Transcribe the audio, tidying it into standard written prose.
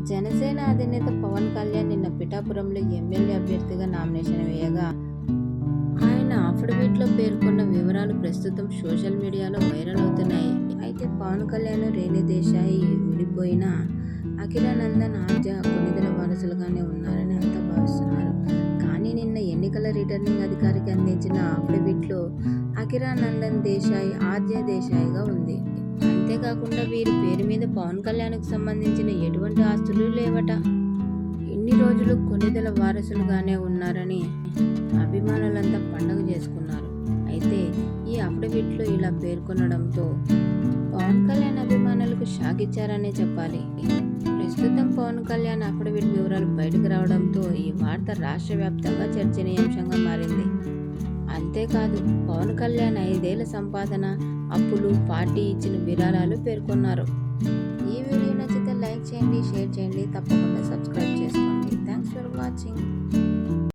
జనసేన అధినేత పవన్ కళ్యాణ్ నిన్న పిఠాపురంలో ఎమ్మెల్యే అభ్యర్థిగా నామినేషన్ వేయగా ఆయన అఫిడవిట్లో పేర్కొన్న వివరాలు ప్రస్తుతం సోషల్ మీడియాలో వైరల్ అవుతున్నాయి. అయితే పవన్ కళ్యాణ్, రేణు దేశాయ్ విడిపోయిన అఖిలానందన్, ఆర్జా కొణిదెల వారసులుగానే ఉన్నారని అంతా భావిస్తున్నారు. కానీ నిన్న ఎన్నికల రిటర్నింగ్ అధికారికి అందించిన అఫిడవిట్లో అఖిలానందన్ దేశాయ్, ఆర్జే దేశాయ్గా ఉంది. అంతేకాకుండా వీరి పేరు మీద పవన్ కళ్యాణ్కు సంబంధించిన ఎటువంటి ఆస్తులు లేవట. ఇన్ని రోజులు కొణిదెల వారసులుగానే ఉన్నారని అభిమానులంతా పండగ చేసుకున్నారు. అయితే ఈ అఫిడవిట్లో ఇలా పేర్కొనడంతో పవన్ కళ్యాణ్ అభిమానులకు షాక్ ఇచ్చారనే చెప్పాలి. ప్రస్తుతం పవన్ కళ్యాణ్ అఫిడవిట్ వివరాలు బయటకు రావడంతో ఈ వార్త రాష్ట్ర వ్యాప్తంగా చర్చనీయాంశంగా మారింది. అంతేకాదు, పవన్ కళ్యాణ్ 5 ఏళ్ల సంపాదన, అప్పులు, పార్టీ ఇచ్చిన విరాళాలు పేర్కొన్నారు. ఈ వీడియో నచ్చితే లైక్ చేయండి, షేర్ చేయండి, తప్పకుండా సబ్స్క్రైబ్ చేయండి.